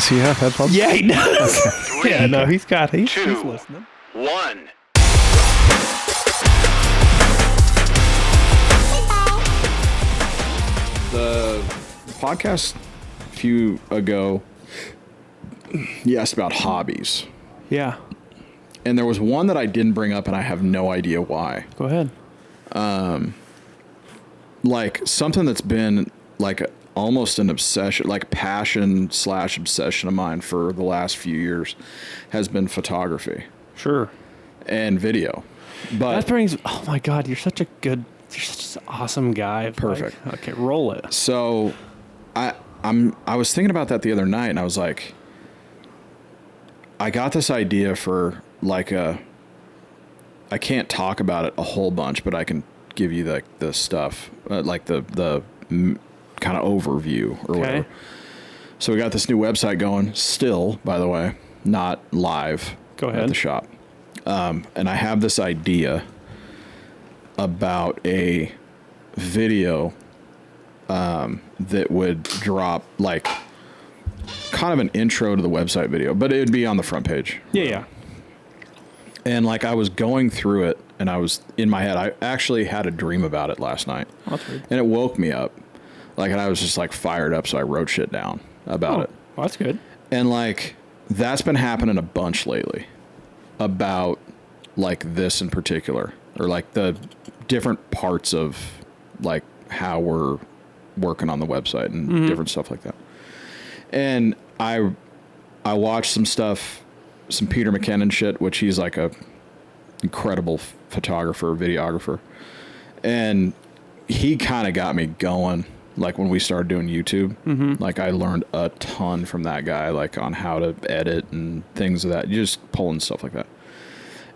Does he have headphones? Yeah, he does. Okay. Yeah, no, he's Two, listening. 1. The podcast a few ago, you asked about hobbies. Yeah. And there was one that I didn't bring up, and I have no idea why. Go ahead. Like something that's been like almost an obsession, like passion/obsession of mine for the last few years has been photography Sure. and video. But That brings. Oh my God, you're such an awesome guy. Perfect. Like, okay, roll it. so I was thinking about that the other night, and I was like, I got this idea for like I can't talk about it a whole bunch, but I can give you the stuff, like the kind of overview or whatever. So we got this new website going still, by the way, not live. Go ahead. At the shop. And I have this idea about a video that would drop like kind of an intro to the website video, but it would be on the front page. Yeah. And like I was going through it, and I was in my head, I actually had a dream about it last night. Oh, that's weird. And it woke me up. Like, and I was just like fired up, so I wrote shit down about it. Well, that's good. And like that's been happening a bunch lately about like this in particular, or like the different parts of like how we're working on the website and different stuff like that. And I watched some stuff, some Peter McKinnon shit, which he's like a incredible photographer, videographer. And he kind of got me going. Like when we started doing YouTube, like I learned a ton from that guy, like on how to edit and things of that, just pulling stuff like that.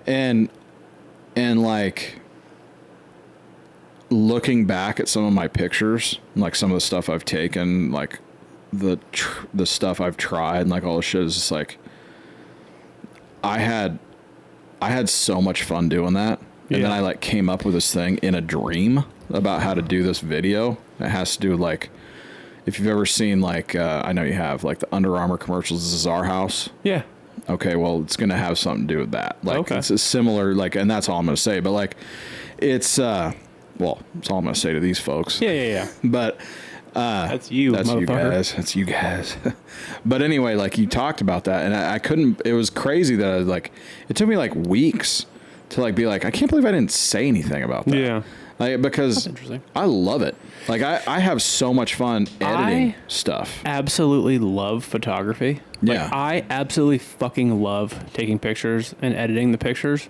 And like looking back at some of my pictures, like some of the stuff I've taken, like the stuff I've tried, and like all the shit is just like, I had so much fun doing that. And then I like came up with this thing in a dream about how to do this video. It has to do with like, if you've ever seen like, I know you have, like the Under Armour commercials, This Is Our House. Yeah. Okay, well, it's going to have something to do with that. Like, Okay. it's a similar, like, and that's all I'm going to say. But like, it's, well, that's all I'm going to say to these folks. Yeah. But That's you, that's you motherfucker. guys. That's you guys. But anyway, like you talked about that, and I couldn't. It was crazy that I was like, it took me like weeks to like be like, I can't believe I didn't say anything about that. Yeah. Like, because That's interesting. I love it. Like I have so much fun editing stuff. Absolutely love photography. Like, Yeah. I absolutely fucking love taking pictures and editing the pictures.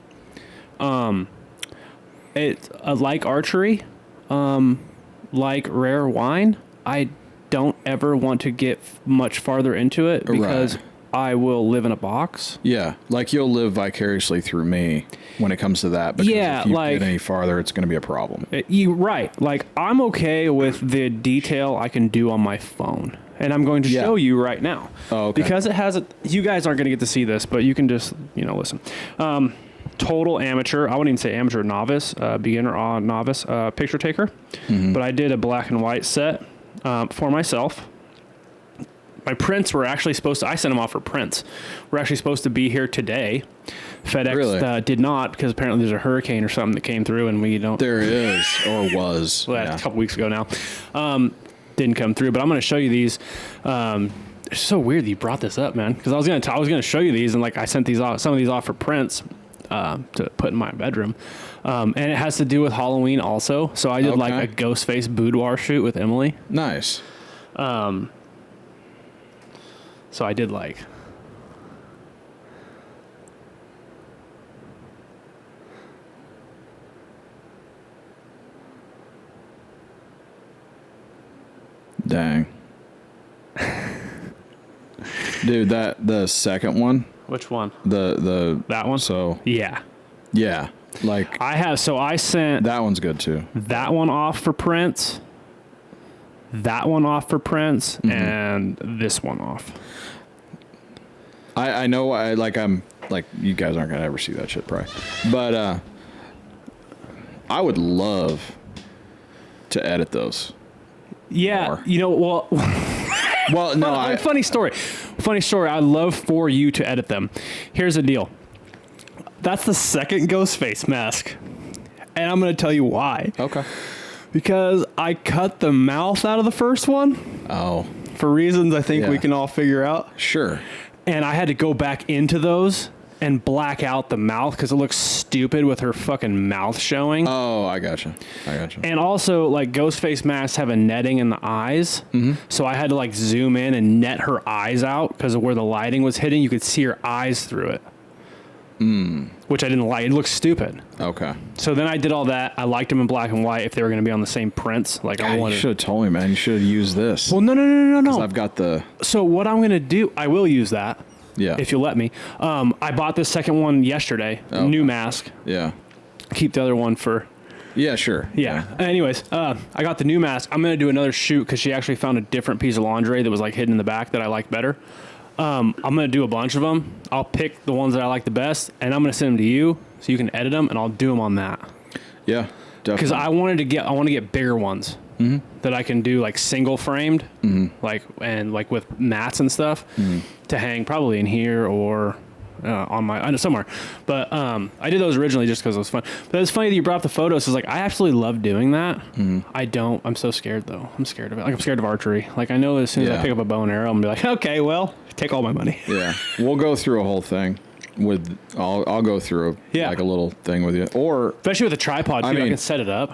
It's like archery, like rare wine. I don't ever want to get much farther into it because Right. I will live in a box. Yeah, like you'll live vicariously through me when it comes to that. Because Yeah, if you like- get any farther, it's going to be a problem. Right. Like, I'm okay with the detail I can do on my phone. And I'm going to Yeah. show you right now. Oh, okay. Because it has you guys aren't going to get to see this, but you can just, listen. Total amateur. I wouldn't even say amateur, novice, beginner, novice, picture taker. But I did a black and white set for myself. My prints were actually I sent them off for prints. We're actually supposed to be here today. FedEx Really? did not, because apparently there's a hurricane or something that came through and we don't. There is, or was. Well, a couple weeks ago now. Didn't come through, but I'm going to show you these. It's so weird that you brought this up, man, because I was going to show you these, and like I sent some of these off for prints to put in my bedroom. And it has to do with Halloween also. So I did like a ghost face boudoir shoot with Emily. Nice. So I did like. Dang. Dude, the second one, Which one? that one? So Yeah. like I sent that one's good too. that one off for prints, that one off for prints, and this one off. I know I'm like, you guys aren't gonna ever see that shit probably, but I would love to edit those. Yeah, more. well, Well, no, funny story. funny story. I'd love for you to edit them. Here's the deal. That's the second ghost face mask. And I'm going to tell you why. Okay. Because I cut the mouth out of the first one. Oh. For reasons I think we can all figure out. Sure. And I had to go back into those and black out the mouth because it looks stupid with her fucking mouth showing. Oh, I gotcha. And also, like, ghost face masks have a netting in the eyes. Mm-hmm. So I had to, like, zoom in and net her eyes out because of where the lighting was hitting. You could see her eyes through it. Which I didn't like. It looks stupid. Okay. So then I did all that. I liked them in black and white if they were going to be on the same prints. Like, God, you should have told me, man. You should have used this. Well, no. Because I've got the... So what I'm going to do, I will use that. Yeah. If you'll let me. I bought this second one yesterday. Okay. New mask. Yeah. Keep the other one for... Yeah, sure. Yeah. Anyways, I got the new mask. I'm going to do another shoot because she actually found a different piece of lingerie that was, like, hidden in the back that I like better. I'm going to do a bunch of them. I'll pick the ones that I like the best, and I'm going to send them to you so you can edit them, and I'll do them on that. Yeah, definitely. Because I want to get bigger ones that I can do, like, single framed, like with mats and stuff to hang probably in here or on my, I know somewhere. But I did those originally just because it was fun. But it's funny that you brought up the photos. It's like, I absolutely love doing that. I'm so scared though. I'm scared of it. Like, I'm scared of archery. Like, I know as soon as I pick up a bow and arrow, I'm gonna be like, okay, well, take all my money. Yeah. We'll go through a whole thing with, I'll go through like a little thing with you. Or especially with a tripod too, I can set it up.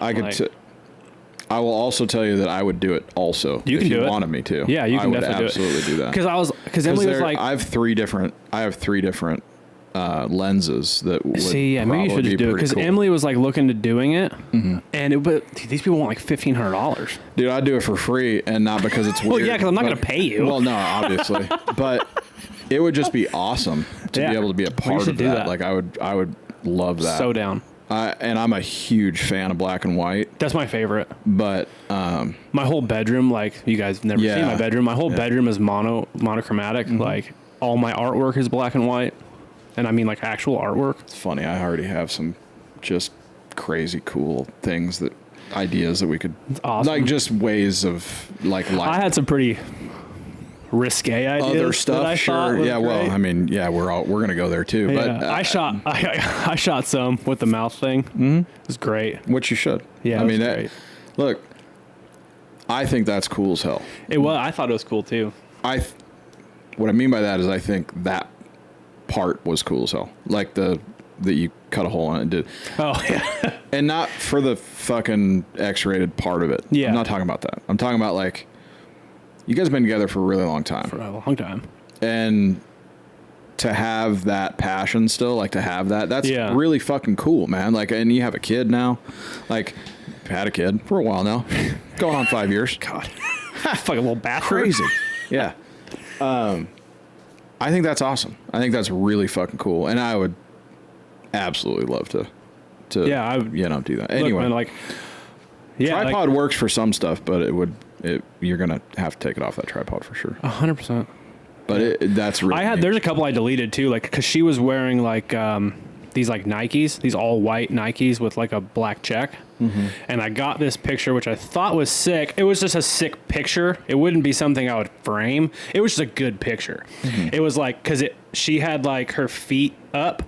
I will also tell you that I would do it also if you wanted me to. Yeah, you can definitely absolutely do that. Because Emily was like, I have three different lenses that would maybe you should just do it because Emily was like looking to doing it, and but these people want like $1,500. Dude, I'd do it for free, and not because it's weird. Well, yeah, because I'm not going to pay you. Well, no, obviously, but it would just be awesome to be able to be a part of that. Like, I would love that. So down. And I'm a huge fan of black and white. That's my favorite. But my whole bedroom, like, you guys have never seen my bedroom. My whole bedroom is monochromatic. Like, all my artwork is black and white. And I mean, like, actual artwork. It's funny. I already have some just crazy cool ideas that we could, like, just ways of, like, I had some pretty risque ideas. Other stuff, sure. Yeah, great. Well, I mean, yeah, we're gonna go there too. Yeah. But I shot some with the mouth thing. It was great. Which you should. Yeah, I mean, look, I think that's cool as hell. It was. I thought it was cool too. What I mean by that is I think that part was cool as hell. Like that you cut a hole in it and did. Oh yeah. And not for the fucking X-rated part of it. Yeah. I'm not talking about that. I'm talking about, like, you guys have been together for a really long time. For a long time. And to have that passion still, like, to have that's really fucking cool, man. Like, and you have a kid now. Like, had a kid for a while now. Going on 5 years. God. Fucking little bastard. Crazy. Yeah. I think that's awesome. I think that's really fucking cool. And I would absolutely love to do that. Anyway. Look, man, tripod works for some stuff, but you're going to have to take it off that tripod for sure. 100%. But that's really there's a couple I deleted too, like, because she was wearing, like, these, like, Nikes, these all white Nikes with, like, a black check. And I got this picture, which I thought was sick. It was just a sick picture. It wouldn't be something I would frame. It was just a good picture. It was like, because she had, like, her feet up,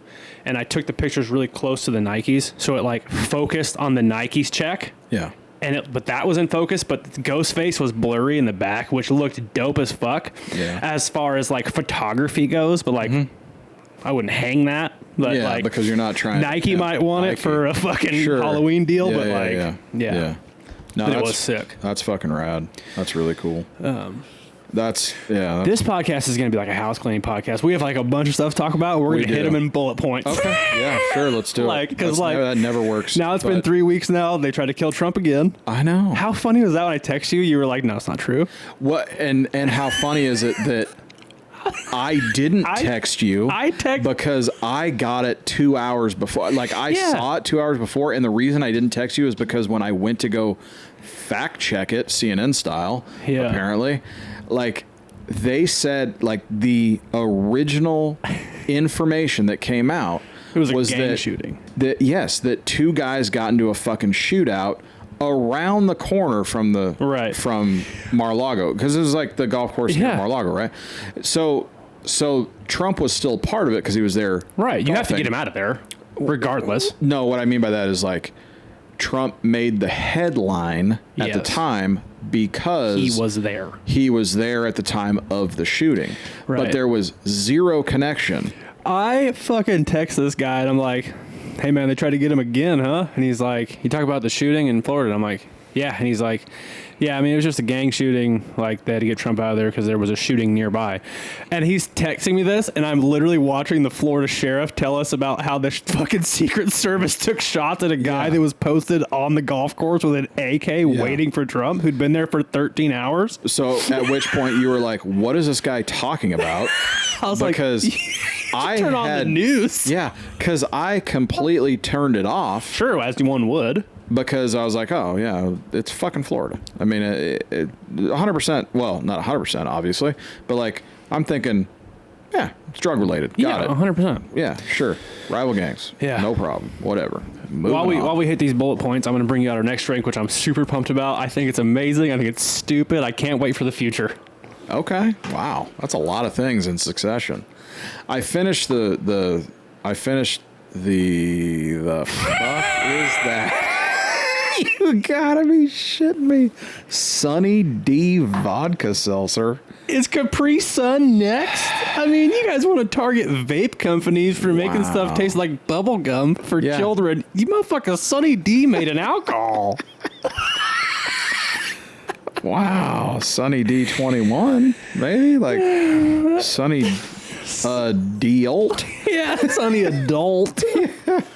and I took the pictures really close to the Nikes, so it, like, focused on the Nikes check. Yeah. But that was in focus, but the ghost face was blurry in the back, which looked dope as fuck. Yeah. As far as, like, photography goes, but, like, I wouldn't hang that. But, yeah, like, because you're not trying. Nike might want it for a fucking Halloween deal, but yeah. No, it was sick. That's fucking rad. That's really cool. This podcast is going to be like a house cleaning podcast. We have, like, a bunch of stuff to talk about. We're going to hit them in bullet points. Okay. Yeah, sure. Let's do it. Because, like, that never works. Now it's been 3 weeks now. They tried to kill Trump again. I know. How funny was that when I text you? You were like, no, it's not true. What? And how funny is it that I didn't text you because I got it 2 hours before. Like, I saw it 2 hours before, and the reason I didn't text you is because when I went to go fact check it, CNN style, apparently, like, they said, like, the original information that came out was a gang shooting. That two guys got into a fucking shootout around the corner from from Mar-a-Lago, because it was like the golf course near Mar-a-Lago, right? So So Trump was still part of it because he was there. Right. You have to golfing. get him out of there, regardless. No, what I mean by that is like Trump made the headline at the time because he was there. He was there at the time of the shooting. Right. But there was zero connection. I fucking text this guy and I'm like, hey man, they tried to get him again, huh? And he's like, you talk about the shooting in Florida. And I'm like, yeah. And he's like, yeah, I mean, it was just a gang shooting. Like, they had to get Trump out of there because there was a shooting nearby. And he's texting me this, and I'm literally watching the Florida sheriff tell us about how the fucking Secret Service took shots at a guy that was posted on the golf course with an AK waiting for Trump, who'd been there for 13 hours. So at which point you were like, what is this guy talking about? I was because I turn on the news. Yeah, because I completely turned it off. Sure, as one would. Because I was like, oh, yeah, it's fucking Florida. I mean, 100%, well, not 100%, obviously, but like, I'm thinking, yeah, it's drug related. Got it. 100%. Yeah, sure. Rival gangs. Yeah. No problem. Whatever. While we hit these bullet points, I'm going to bring you out our next drink, which I'm super pumped about. I think it's amazing. I think it's stupid. I can't wait for the future. Okay. Wow. That's a lot of things in succession. I finished the fuck is that? You gotta be shitting me. Sunny D vodka seltzer. Is Capri Sun next? I mean, you guys want to target vape companies for making stuff taste like bubble gum for children. You motherfucker, Sunny D made an alcohol. Wow. Sunny D21, maybe? Like Sunny Dealt. Yeah, Sunny Adult.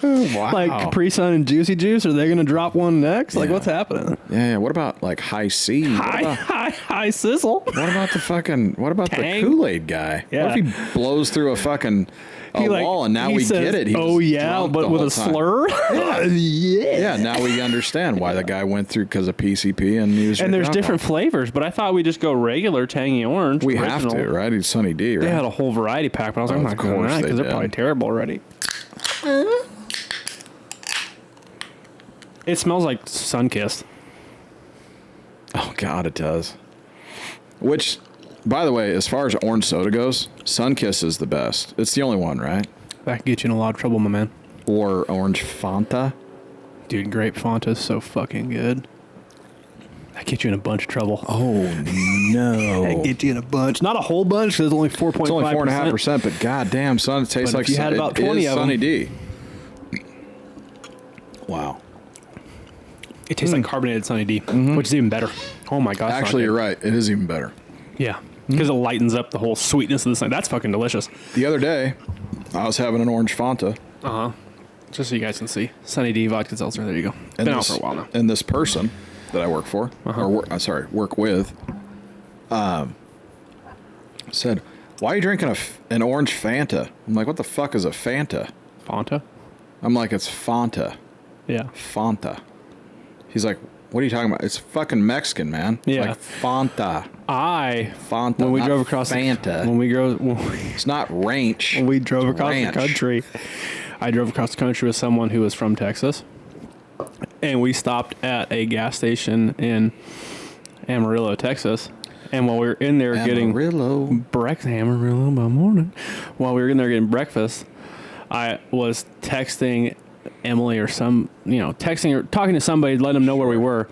Wow. Like Capri Sun and Juicy Juice, are they going to drop one next? Like, what's happening? Yeah, what about like High C? High Sizzle. What about the Kool-Aid guy? Yeah. What if he blows through a fucking wall and now we says, get it? He oh yeah, but with a slur? Yeah, now we understand why the guy went through because of PCP and he was and there's different flavors, but I thought we just go regular tangy orange. We original. have to, right? He's Sunny D, right? They had a whole variety pack, but I was like, I'm not going that because they're probably terrible already. It smells like Sunkist. Oh God, it does. Which, by the way, as far as orange soda goes, Sunkist is the best. It's the only one, right? That could get you in a lot of trouble, my man. Or orange Fanta. Dude, grape Fanta is so fucking good. That gets you in a bunch of trouble. Oh, no. That gets you in a bunch. Not a whole bunch, because it's only 4.5%. It's only 4.5%, but goddamn, son, it tastes like you had about 20 of them. Sunny D. Wow. It tastes like carbonated Sunny D, which is even better. Oh my gosh. Actually, you're right. It is even better. Yeah. Because it lightens up the whole sweetness of the Sunny. That's fucking delicious. The other day, I was having an orange Fanta. Uh-huh. Just so you guys can see. Sunny D vodka seltzer. There you go. And been out for a while now. And this person that I work for, work with, said, why are you drinking an orange Fanta? I'm like, what the fuck is a Fanta? Fanta? I'm like, it's Fanta. Yeah. Fanta. He's like, what are you talking about? It's fucking Mexican, man. Yeah. Like Fanta. Fanta. When we drove across Fanta. It's not ranch. When we drove across the country, I drove across the country with someone who was from Texas, and we stopped at a gas station in Amarillo, Texas. And while we were in there getting breakfast, Amarillo by morning, while we were in there getting breakfast, I was texting Emily or talking to somebody, letting them know where we were.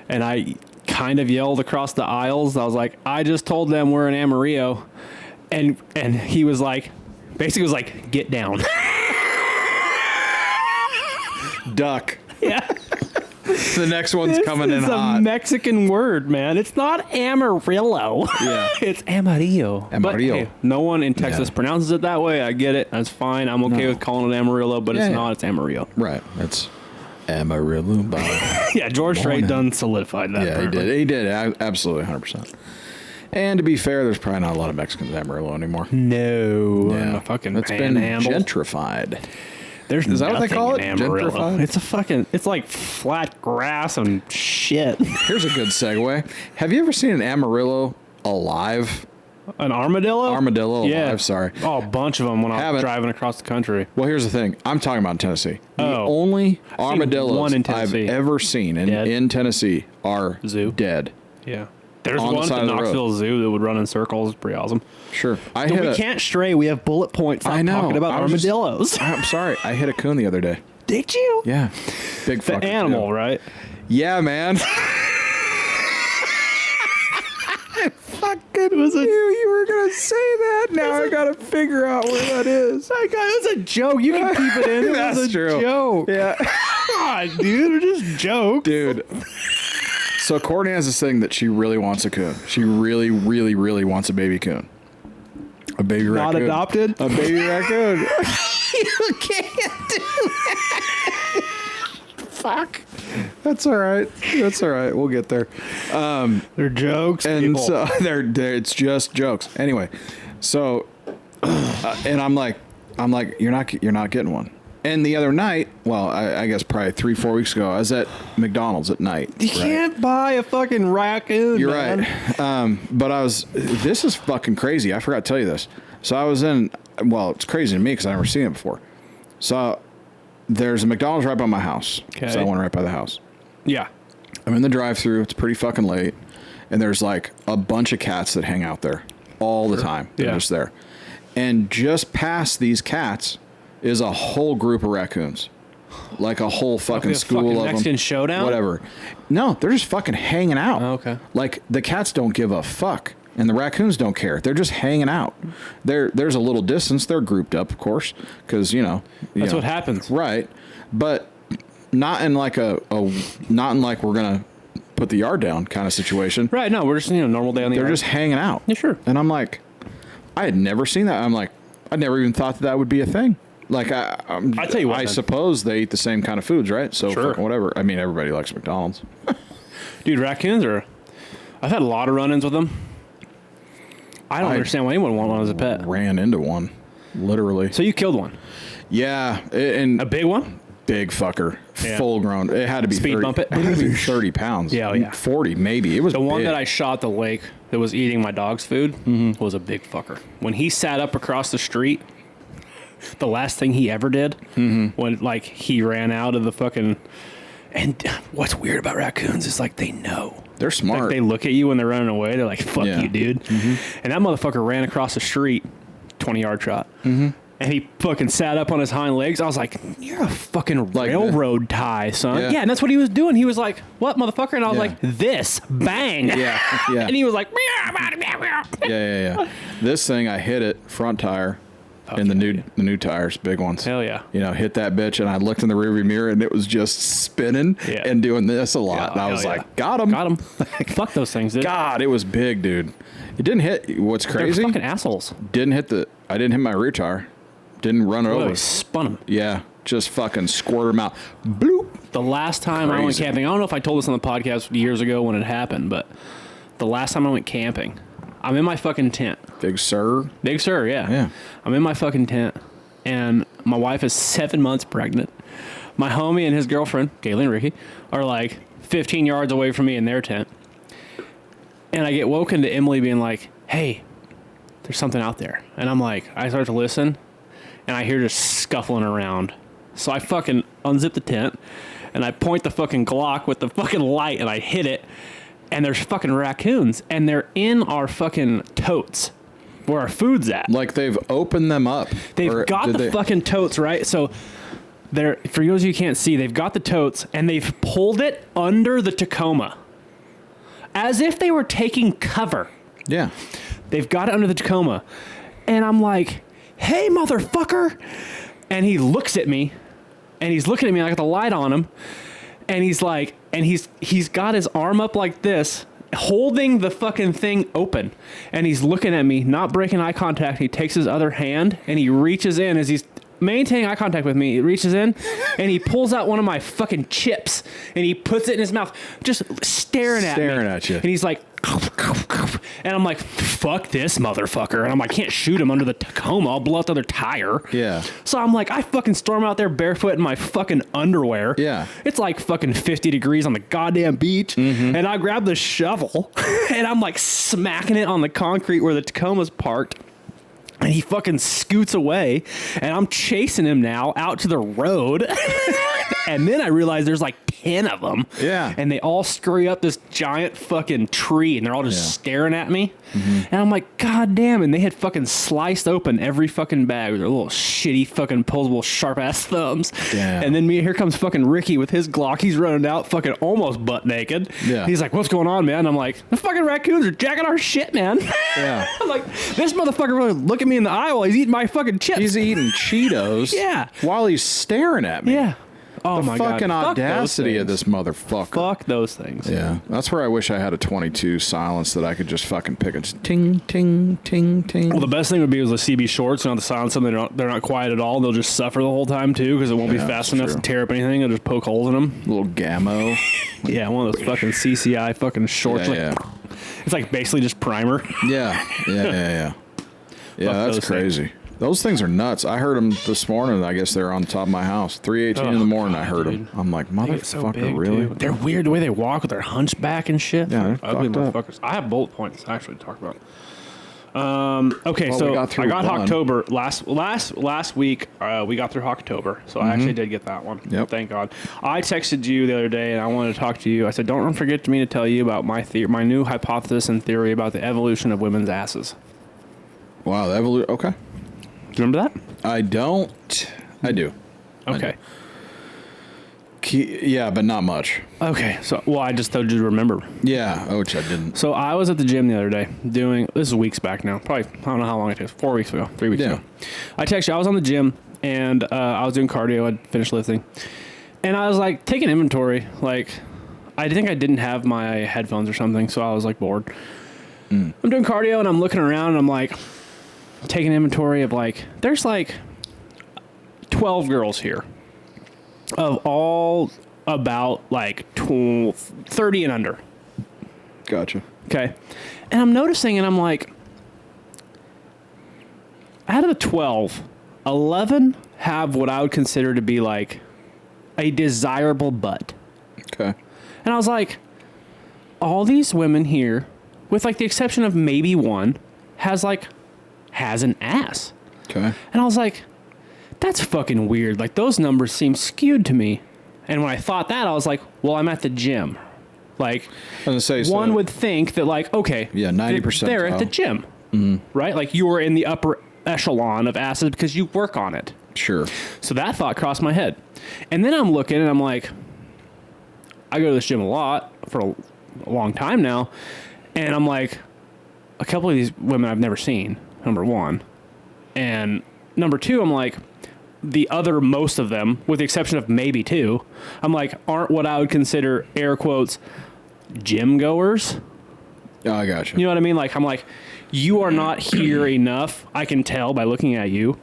And I kind of yelled across the aisles. I was like, I just told them we're in Amarillo. And he was like, basically was like, get down. Duck. Yeah. The next one's coming in hot. It's a Mexican word, man. It's not Amarillo. Yeah. It's Amarillo. Amarillo. But, hey, no one in Texas pronounces it that way. I get it. That's fine. I'm okay with calling it Amarillo, but it's not. It's Amarillo. Right. It's Amarillo. Yeah, George Strait done solidified that. Yeah, he did. Absolutely, 100%. And to be fair, there's probably not a lot of Mexicans in Amarillo anymore. No. Yeah. It's been gentrified. Is that what they call it? Gentrified? It's like flat grass and shit. Here's a good segue. Have you ever seen an Amarillo alive? An armadillo? Armadillo alive, sorry. Oh, a bunch of them when I was driving across the country. Well, here's the thing. I'm talking about in Tennessee. The only armadillos I've ever seen in Tennessee are dead. Yeah. There's on one the at side the of the road. Knoxville Zoo that would run in circles. It's pretty awesome. Sure. We can't stray. We have bullet points. Stop I know. talking about I was armadillos. I'm sorry. I hit a coon the other day. Did you? Yeah. Big The fucker, animal, too. right? Yeah, man. Fucking was you were gonna say that. Now I gotta figure out where that is. It was a joke. You can keep it in. It That's was a true. joke. Yeah. God, dude, they're just jokes. Dude. So Courtney has this thing that she really wants a coon. She really, really, really wants a baby coon. A baby Not raccoon. adopted? A baby raccoon. You can't do that. Fuck. That's all right. That's all right. We'll get there. They're jokes, And people. so they're it's just jokes. Anyway, so and I'm like you're not getting one. And the other night, well, I guess probably 3-4 weeks ago, I was at McDonald's at night. You can't buy a fucking raccoon. You're man. right. But this is fucking crazy. I forgot to tell you this. So I was well, it's crazy to me because I've never seen it before. So there's a McDonald's right by my house. Okay. So I went right by the house. Yeah. I'm in the drive-thru. It's pretty fucking late. And there's like a bunch of cats that hang out there all the time. They're just there. And just past these cats is a whole group of raccoons. Like a whole fucking school fucking of them. Mexican showdown? Whatever. No, they're just fucking hanging out. Oh, okay. Like the cats don't give a fuck. And the raccoons don't care. They're just hanging out. There's a little distance. They're grouped up, of course, because That's what happens. right? But not in like not in like we're gonna put the yard down kind of situation. Right. No, we're just normal day on the They're yard. just hanging out. Yeah, sure. And I'm like, I had never seen that. I'm like, I never even thought that would be a thing. Like I tell you what, I then. suppose they eat the same kind of foods, right? So Sure. fucking whatever. I mean, everybody likes McDonald's. Dude, raccoons I've had a lot of run-ins with them. I don't understand why anyone would want one as a pet. Ran into one, literally. So you killed one. Yeah, and A big one? big fucker, Yeah. full grown. It had to be Speed 30, bump it? had to be 30 pounds. Yeah, oh, yeah. 40 maybe. It was The one big. that I shot at the lake that was eating my dog's food was a big fucker. When he sat up across the street, the last thing he ever did when he ran out of the fucking... And what's weird about raccoons is they know. They're smart. Like they look at you when they're running away. They're like, fuck Yeah. you, dude. And that motherfucker ran across the street, 20-yard shot. And he fucking sat up on his hind legs. I was like, you're a fucking railroad tie, son. Yeah. And that's what he was doing. He was like, what, motherfucker? And I was Yeah. like, this. Bang. Yeah, yeah. And he was like, Yeah. This thing, I hit it front tire, and the new tires, big ones. hell yeah. Hit that bitch, and I looked in the rearview mirror, and it was just spinning Yeah. and doing this a lot. Yeah, and I was hell like, yeah. got him. Got him. Fuck those things, dude. God, it was big, dude. It didn't hit. What's They're crazy? fucking assholes. I didn't hit my rear tire. Didn't run it Oh, over. he spun them. Yeah, just fucking squirt them out. Bloop. The last time I went Crazy. camping, I don't know if I told this on the podcast years ago when it happened, but the last time I went camping, I'm in my fucking tent. Big sir. Big Sur, yeah. Yeah. I'm in my fucking tent, and my wife is 7 months pregnant. My homie and his girlfriend, Kaylee and Ricky, are 15 yards away from me in their tent. And I get woken to Emily being like, hey, there's something out there. And I'm like, I start to listen, and I hear just scuffling around. So I fucking unzip the tent, and I point the fucking Glock with the fucking light, and I hit it, and there's fucking raccoons, and they're in our fucking totes where our food's at. Like they've opened them up. They've Or got did the they- fucking totes, right? So they're, for those of you who can't see, they've got the totes, and they've pulled it under the Tacoma as if they were taking cover. Yeah. They've got it under the Tacoma. And I'm like, hey, motherfucker. And he looks at me, and he's looking at me. I got the light on him. And he's like, and he's got his arm up like this, holding the fucking thing open. And he's looking at me, not breaking eye contact. He takes his other hand, and he reaches in as he's maintaining eye contact with me. He reaches in, and he pulls out one of my fucking chips, and he puts it in his mouth, just staring at you. And he's like, and I'm like, fuck this motherfucker. And I'm like, can't shoot him under the Tacoma. I'll blow out the other tire. Yeah. So I'm like, I fucking storm out there barefoot in my fucking underwear. Yeah. It's like fucking 50 degrees on the goddamn beach. And I grab the shovel, and I'm like smacking it on the concrete where the Tacoma's parked. And he fucking scoots away, and I'm chasing him now out to the road. And then I realized there's like 10 of them. Yeah. And they all scurry up this giant fucking tree and they're all just staring at me. And I'm like, God damn. And they had fucking sliced open every fucking bag with their little shitty fucking posable sharp ass thumbs. Damn. And then here comes fucking Ricky with his Glock. He's running out fucking almost butt naked. Yeah. He's like, what's going on, man? And I'm like, the fucking raccoons are jacking our shit, man. Yeah. I'm like, this motherfucker really look at me in the eye while he's eating my fucking chips. He's eating Cheetos. Yeah. While he's staring at me. Yeah. Oh The my god. fucking Fuck audacity those of things. this motherfucker. Fuck those things. Yeah. That's where I wish I had a 22 silence that I could just fucking pick and just ting, ting, ting, ting. Well, the best thing would be was the CB shorts, and on the silence them, they're not quiet at all. They'll just suffer the whole time too because it won't be fast enough to tear up anything. They'll just poke holes in them. Little gammo. Yeah, one of those fucking CCI fucking shorts. Yeah, like, It's like basically just primer. Yeah. Yeah, that's those crazy. Those things are nuts. I heard them this morning. I guess they're on top of my house. 3:18 in the morning, I heard them. I'm like, They get so motherfucker, big, really? dude. They're weird the way they walk with their hunchback and shit. Yeah, they're ugly fucked up. motherfuckers. I have bullet points actually to talk about. Okay, Well, so we got through I got one. October last week. We got through October, so I actually did get that one. Yep. Thank God. I texted you the other day, and I wanted to talk to you. I said, "Don't forget me to tell you about my new hypothesis and theory about the evolution of women's asses." Wow, the evolution. Okay. Do you remember that? I don't. I do. Okay. Yeah, but not much. Okay. So, well, I just told you to remember. Yeah, which I didn't. So I was at the gym the other day this is weeks back now. Probably, I don't know how long it takes. 4 weeks ago, 3 weeks ago. I texted you. I was on the gym and I was doing cardio. I'd finished lifting. And I was like taking inventory. Like, I think I didn't have my headphones or something. So I was like bored. I'm doing cardio and I'm looking around and I'm like taking inventory of like, there's like 12 girls here of all about like 30 and under. Gotcha. Okay. And I'm noticing and I'm like, out of the 12, 11 have what I would consider to be like a desirable butt. Okay. And I was like, all these women here, with like the exception of maybe one, has an ass. Okay. And I was like, that's fucking weird. Like, those numbers seem skewed to me. And when I thought that, I was like, well, I'm at the gym. Like, I was gonna say, so- one would think that, like, okay, Yeah, 90%. they're at the gym, right? Like, you were in the upper echelon of asses because you work on it. Sure. So that thought crossed my head. And then I'm looking and I'm like, I go to this gym a lot for a long time now. And I'm like, a couple of these women I've never seen, number one. And number two, I'm like, the other most of them, with the exception of maybe two, I'm like, aren't what I would consider, air quotes, gym goers. Oh, I gotcha. You know what I mean? Like, I'm like, you are not here enough, I can tell by looking at you,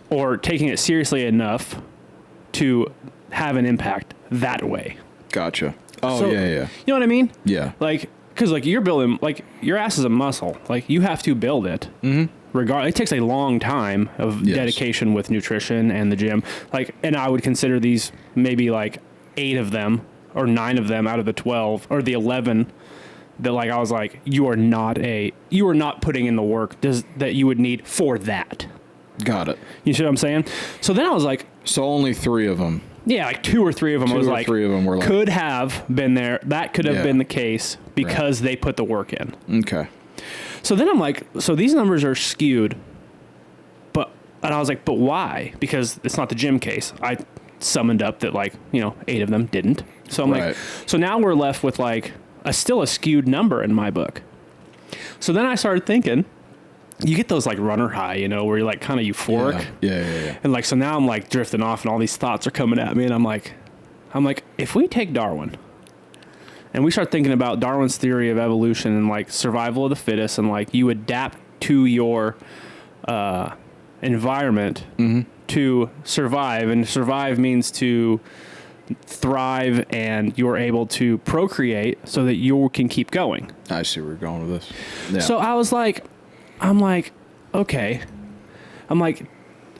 or taking it seriously enough to have an impact that way. Gotcha. Oh, So, yeah. You know what I mean? Yeah. Like, because, like, you're building, like, your ass is a muscle. Like, you have to build it. Mm-hmm. It takes a long time of dedication with nutrition and the gym. Like, and I would consider these maybe, like, 8 of them or 9 of them out of the 12 or the 11 that, like, I was like, you are not putting in the work that you would need for that. Got it. You see what I'm saying? So then I was like, So only 3 of them. yeah, like 2 or 3 of them. I was like, 3 of them were like, could have been there. That could have been the case because they put the work in. okay. So then I'm like, so these numbers are skewed, and I was like, but why? Because it's not the gym case. I summoned up that, like, 8 of them didn't. So I'm like, so now we're left with like still a skewed number in my book. So then I started thinking, you get those like runner high, where you're like kind of euphoric. Yeah. And like, so now I'm like drifting off and all these thoughts are coming at me and I'm like, if we take Darwin and we start thinking about Darwin's theory of evolution and like survival of the fittest and like you adapt to your environment to survive, and survive means to thrive and you're able to procreate so that you can keep going. I see where you're going with this. Yeah. So I was like, okay. I'm like,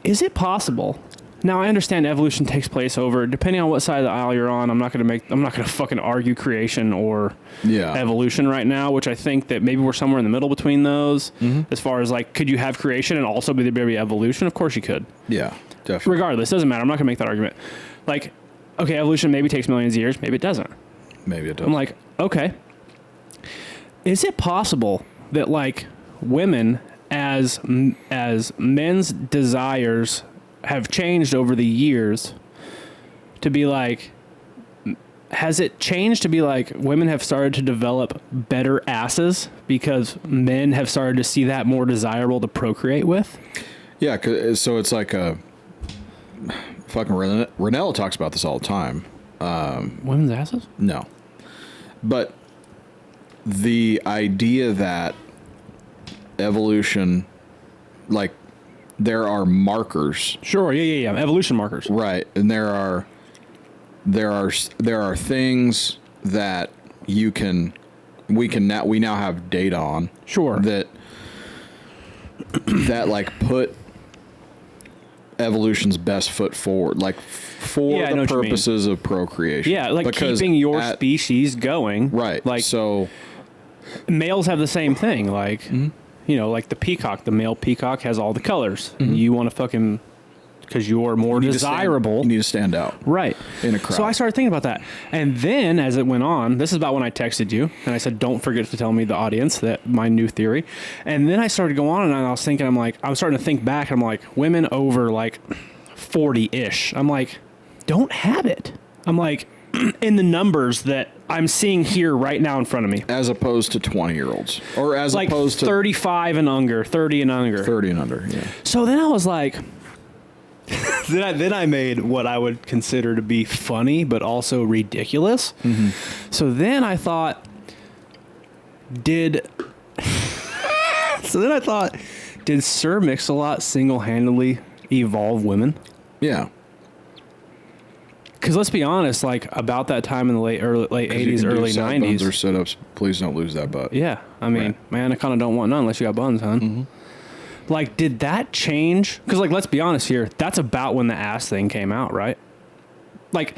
is it possible? Now I understand evolution takes place over, depending on what side of the aisle you're on. I'm not going to fucking argue creation or evolution right now, which I think that maybe we're somewhere in the middle between those. As far as like, could you have creation and also be evolution? Of course you could. Yeah, definitely. Regardless, doesn't matter. I'm not going to make that argument. Like, okay, evolution maybe takes millions of years, maybe it doesn't. Maybe it does. I'm like, okay, is it possible that like women as men's desires have changed over the years to be like, has it changed to be like women have started to develop better asses because men have started to see that more desirable to procreate with? Yeah, so it's like a fucking Ranella talks about this all the time. Women's asses? No. But the idea that evolution, like, there are markers. Sure, yeah. Evolution markers. Right. And there are things that we now have data on. Sure. That like put evolution's best foot forward, like for the purposes of procreation. Yeah, like because keeping your species going. Right. Like, so males have the same thing. Like, you know, like the peacock, the male peacock has all the colors. And you want to fucking, because you're more desirable. You need to stand out. Right. In a crowd. So I started thinking about that. And then as it went on, this is about when I texted you and I said, don't forget to tell me the audience that my new theory. And then I started to go on and I was thinking, I was starting to think back. I'm like, women over like 40-ish. I'm like, don't have it. I'm like, in the numbers that I'm seeing here right now in front of me. As opposed to 20-year-olds. Or as like opposed to 35 and under, 30 and under. 30 and under, yeah. So then I was like, then I made what I would consider to be funny, but also ridiculous. So then I thought, did Sir Mix-a-Lot single-handedly evolve women? Yeah. Because let's be honest, like about that time in the late 80s, early 90s. Or sit-ups, please don't lose that butt. Yeah. I mean, man, I kind of don't want none unless you got buns, huh? Like, did that change? Because, like, let's be honest here. That's about when the ass thing came out, right? Like,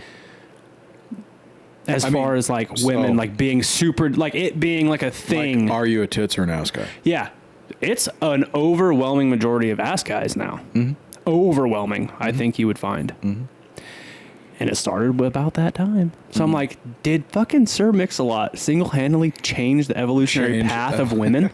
as far as, like, women, like, being super, like, it being, like, a thing. Like, are you a tits or an ass guy? Yeah. It's an overwhelming majority of ass guys now. Overwhelming, I think you would find. And it started about that time. So I'm like, did fucking Sir Mix-a-Lot single-handedly change the evolutionary path of women?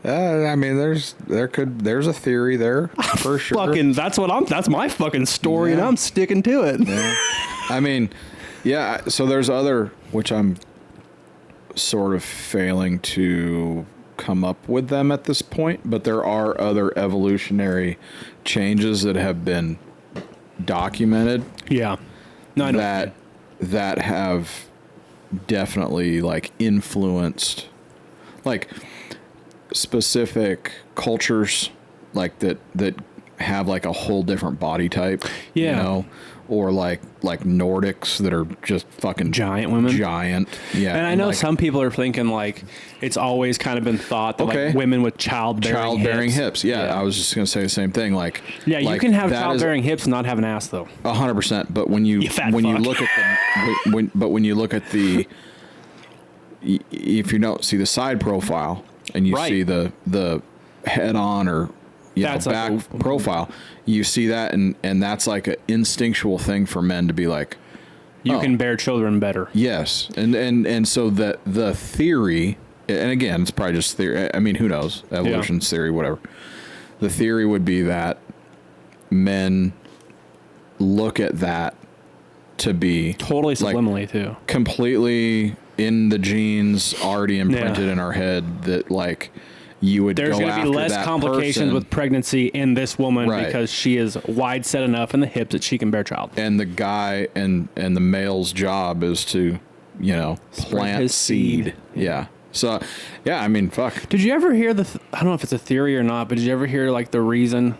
I mean, there's a theory there for sure. That's my fucking story, and I'm sticking to it. Yeah. I mean, yeah. So there's other, which I'm sort of failing to come up with them at this point, but there are other evolutionary changes that have been documented. Yeah. No, I know. That have definitely like influenced like specific cultures like that have like a whole different body type. Yeah. You know? Or like Nordics that are just fucking giant women. Giant. Yeah. And I know like, some people are thinking like it's always kind of been thought that like women with childbearing hips. Yeah, I was just going to say the same thing. Like, yeah, you can have childbearing hips and not have an ass though. 100%. But when you look at the if you don't see the side profile and you see the head on or back like profile, you see that and that's like an instinctual thing for men to be like, you can bear children better. Yes. And so the theory, and again, it's probably just theory. I mean, who knows? Evolution's theory, whatever. The theory would be that men look at that to be totally subliminally too. Completely in the genes, already imprinted in our head that like you would there's going to be less complications with pregnancy in this woman because she is wide set enough in the hips that she can bear child. And the guy and the male's job is to, plant his seed. Yeah. So, yeah, I mean, fuck. Did you ever hear I don't know if it's a theory or not, but did you ever hear like the reason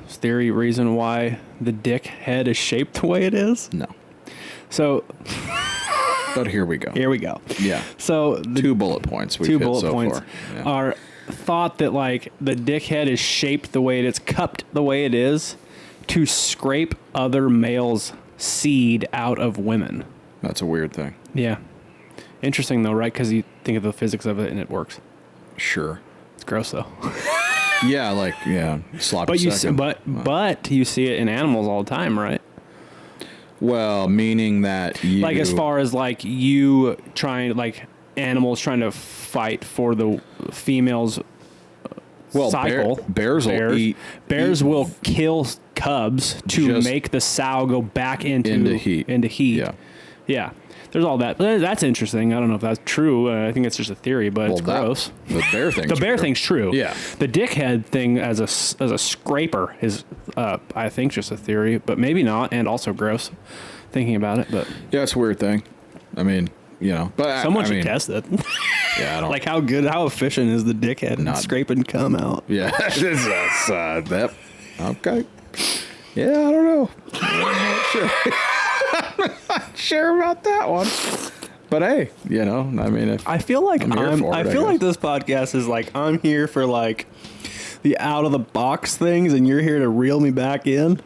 why the dick head is shaped the way it is? No. So. But here we go. Yeah. So 2 bullet points we've hit so far. Yeah. Are thought that like the dick head is shaped the way it's cupped the way it is to scrape other males' seed out of women. That's a weird thing. Yeah. Interesting though, right? Because you think of the physics of it and it works. Sure. It's gross though. Yeah, sloppy but you see it in animals all the time, right? Well, meaning that you... Like, as far as, like, you trying, like, animals trying to fight for the female's cycle. Bears will eat... Bears will kill cubs to make the sow go back into heat. Yeah. Yeah. There's all that. That's interesting. I don't know if that's true. I think it's just a theory, but it's gross. The bear thing. The bear thing's true. Yeah. The dickhead thing as a scraper is, I think, just a theory, but maybe not, and also gross. Thinking about it, but yeah, it's a weird thing. I mean, you know, but someone should test it. Yeah, I don't like how efficient is the dickhead in scraping cum out? Yeah, that's that. Okay. Yeah, I don't know. I'm not sure. I'm not sure about that one. But hey, you know, I mean, if I feel like I feel like this podcast is like I'm here for like the out of the box things, and you're here to reel me back in.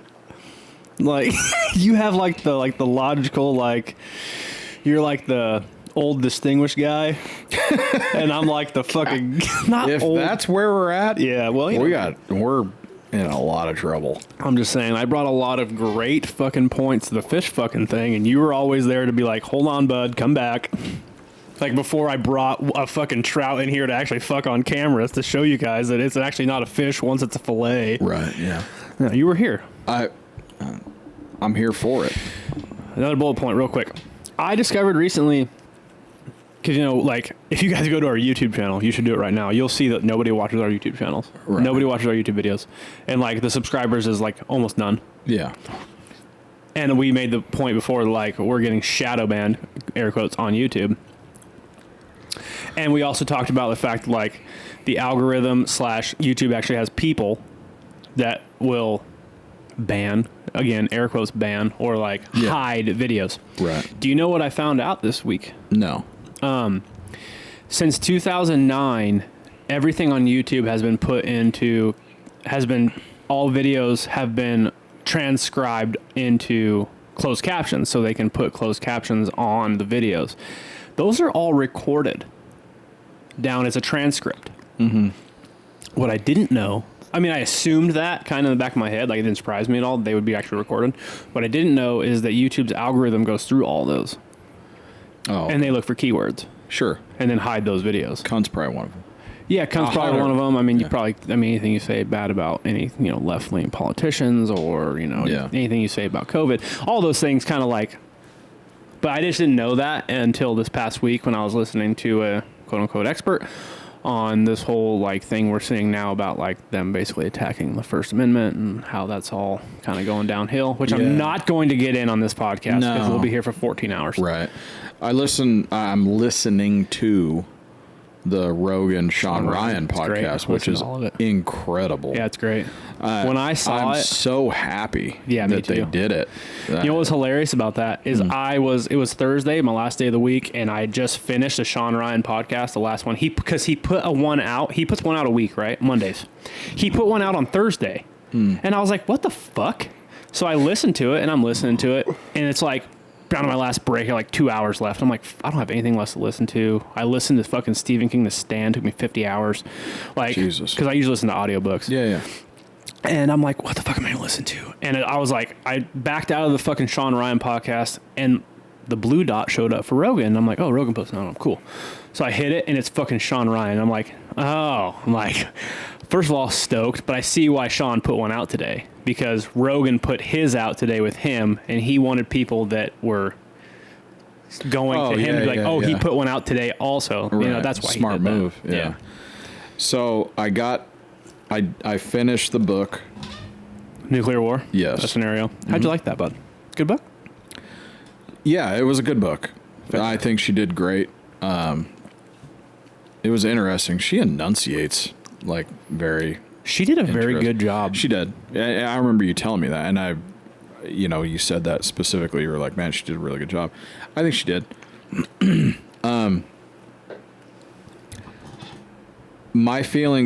Like you have like the logical, like you're like the old distinguished guy, and I'm like the fucking not if old. That's where we're at. Yeah, well, we're in a lot of trouble. I'm just saying, I brought a lot of great fucking points to the fish fucking thing, and you were always there to be like, hold on, bud, come back. Like before I brought a fucking trout in here to actually fuck on cameras to show you guys that it's actually not a fish once it's a fillet. Right, yeah. No, you were here. I'm here for it. Another bullet point real quick. I discovered recently, because, you know, like, if you guys go to our YouTube channel, you should do it right now. You'll see that nobody watches our YouTube channels. Right. Nobody watches our YouTube videos. And, like, the subscribers is, like, almost none. Yeah. And we made the point before, like, we're getting shadow banned, air quotes, on YouTube. And we also talked about the fact, like, the algorithm / YouTube actually has people that will ban, again, air quotes ban, or, like, hide videos. Right. Do you know what I found out this week? No. Since 2009, everything on YouTube has been all videos have been transcribed into closed captions, so they can put closed captions on the videos. Those are all recorded down as a transcript. Mm-hmm. What I didn't know, I mean, I assumed that kind of in the back of my head, like it didn't surprise me at all, they would be actually recorded. What I didn't know is that YouTube's algorithm goes through all those. Oh. And they look for keywords. Sure. And then hide those videos. Cunt's probably one of them. Yeah, cunt's probably one of them. I mean, anything you say bad about any, you know, left-leaning politicians, or, you know, anything you say about COVID, all those things kind of like, but I just didn't know that until this past week when I was listening to a quote-unquote expert on this whole, like, thing we're seeing now about, like, them basically attacking the First Amendment and how that's all kind of going downhill, which I'm not going to get in on this podcast because we'll be here for 14 hours. Right. I'm listening to the Rogan Sean Ryan podcast, which is incredible. Yeah, it's great. When I saw I'm so happy that they did it. You know what's hilarious about that is it was Thursday, my last day of the week, and I just finished the Sean Ryan podcast, the last one. Because he put one out. He puts one out a week, right? Mondays. He put one out on Thursday. And I was like, what the fuck? So I listened to it, and I'm listening to it, and it's like, down to my last break, I had like 2 hours left. I'm like, I don't have anything less to listen to. I listened to fucking Stephen King, The Stand. Took me 50 hours. Like, because I usually listen to audiobooks. Yeah. And I'm like, what the fuck am I going to listen to? And I was like, I backed out of the fucking Sean Ryan podcast, and the blue dot showed up for Rogan. And I'm like, oh, Rogan posted on. Cool. So I hit it, and it's fucking Sean Ryan. I'm like, first of all, stoked, but I see why Sean put one out today. Because Rogan put his out today with him, and he wanted people that were going to him to be like, he put one out today also. Right. You know, that's why smart he did move. That. Yeah. So I finished the book. Nuclear War? Yes. A scenario. How'd you like that, bud? Good book? Yeah, it was a good book. I think she did great. It was interesting. She enunciates like very... She did a very good job. She did. I remember you telling me that, and you said that specifically. You were like, man, she did a really good job. I think she did.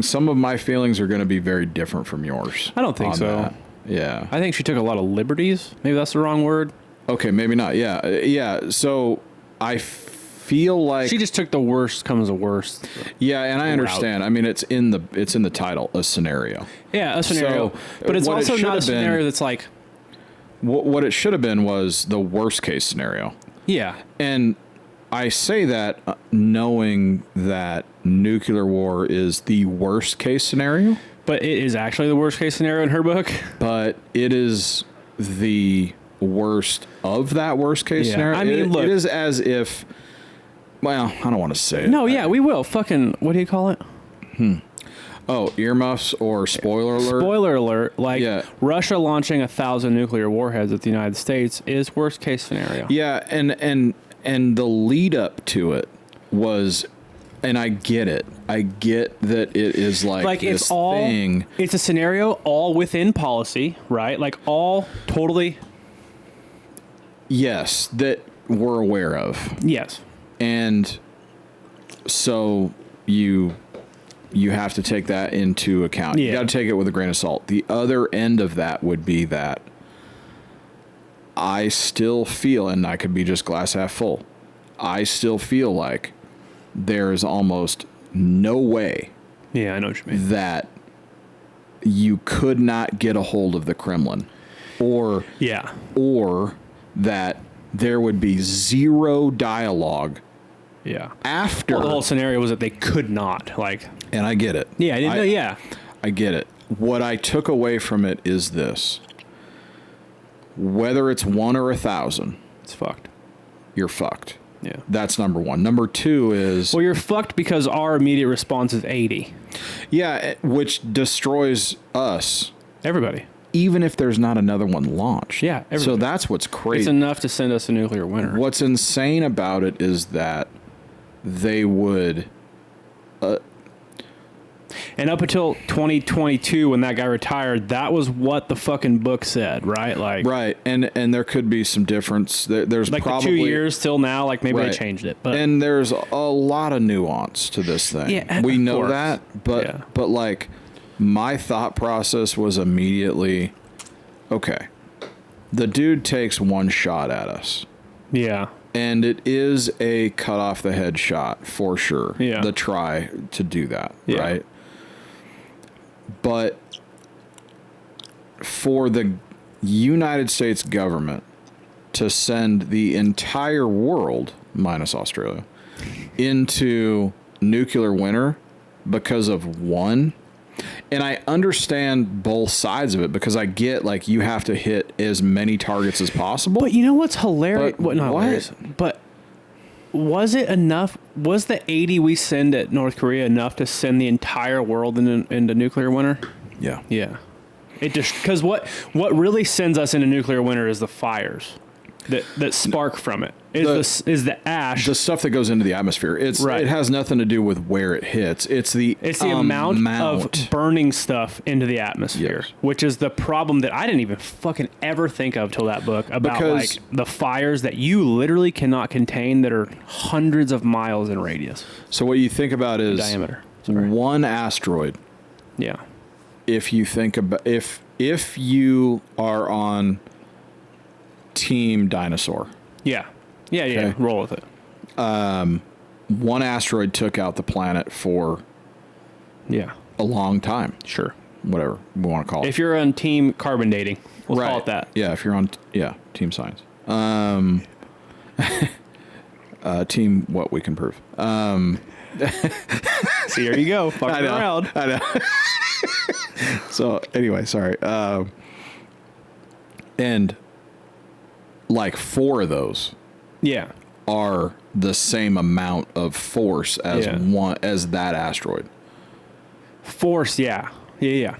Some of my feelings are going to be very different from yours. I don't think so. That. Yeah. I think she took a lot of liberties. Maybe that's the wrong word. Okay, maybe not. Yeah. So I feel like she just took the worst comes the worst. Yeah, and I understand. I mean, it's in the title, a scenario. Yeah, a scenario. So, but it's also not a scenario that's like what it should have been was the worst case scenario. Yeah. And I say that knowing that nuclear war is the worst case scenario. But it is actually the worst case scenario in her book. But it is the worst of that worst case scenario. I mean, look, it is as if, well, I don't want to say it. No, yeah, we will. Fucking, what do you call it? Oh, earmuffs or spoiler alert? Spoiler alert. Like, Yeah. Russia launching 1,000 nuclear warheads at the United States is worst case scenario. Yeah, and the lead up to it was, and I get it. I get that it is like this it's all thing. It's a scenario all within policy, right? Like all totally. Yes, that we're aware of. Yes. And so you have to take that into account. Yeah. You got to take it with a grain of salt. The other end of that would be that I still feel, and I could be just glass half full, I still feel like there is almost no way Yeah, I know what you mean. that you could not get a hold of the Kremlin, or Yeah. or that there would be zero dialogue Yeah. after. Well, the whole scenario was that they could not. Like. And I get it. Yeah, I didn't know. Yeah. I get it. What I took away from it is this: whether it's 1 or 1,000, It's fucked. you're fucked. Yeah. That's number one. Number two is, Well, you're fucked because our immediate response is 80. yeah, which destroys us, Everybody. even if there's not another one launched. Yeah, So everybody. that's what's It's crazy. enough to send us a nuclear winter. What's insane about it is that they would. And up until 2022, when that guy retired, that was what the fucking book said, right? Like, Right, and there could be some difference. There's like probably the 2 years till now, like maybe they Right. changed it. But and there's a lot of nuance to this thing. Yeah, we of know course. that, but Yeah. but like my thought process was immediately, okay, the dude takes one shot at us, yeah, and it is a cut off the head shot for sure. Yeah. The try to do that, Yeah. right? But for the United States government to send the entire world, minus Australia, into nuclear winter because of one, and I understand both sides of it, because I get, like, you have to hit as many targets as possible. but you know what's hilarious? But Not what? hilarious, but was it enough? Was the 80 we send at North Korea enough to send the entire world into nuclear winter? Yeah. Yeah. It just because what really sends us into nuclear winter is the fires that spark from it. Is the ash. The stuff that goes into the atmosphere. It's Right. It has nothing to do with where it hits. It's the amount of burning stuff into the atmosphere, Yes. which is the problem that I didn't even fucking ever think of till that book about Because- like the fires that you literally cannot contain that are hundreds of miles in radius, So what you think about is diameter. Sorry. one asteroid. Yeah. If you think about if you are on Team Dinosaur, Yeah. Yeah. Yeah. Okay. Roll with it. one asteroid took out the planet for Yeah. a long time. Sure. Whatever we want to call it. If you're on team carbon dating, we'll call it that. Yeah, if you're on Team Science. Team what we can prove. See, here you go. Fucking around. I know. So anyway, sorry. And like 4 of those Yeah. are the same amount of force as that asteroid. Force. Yeah. Yeah. Yeah.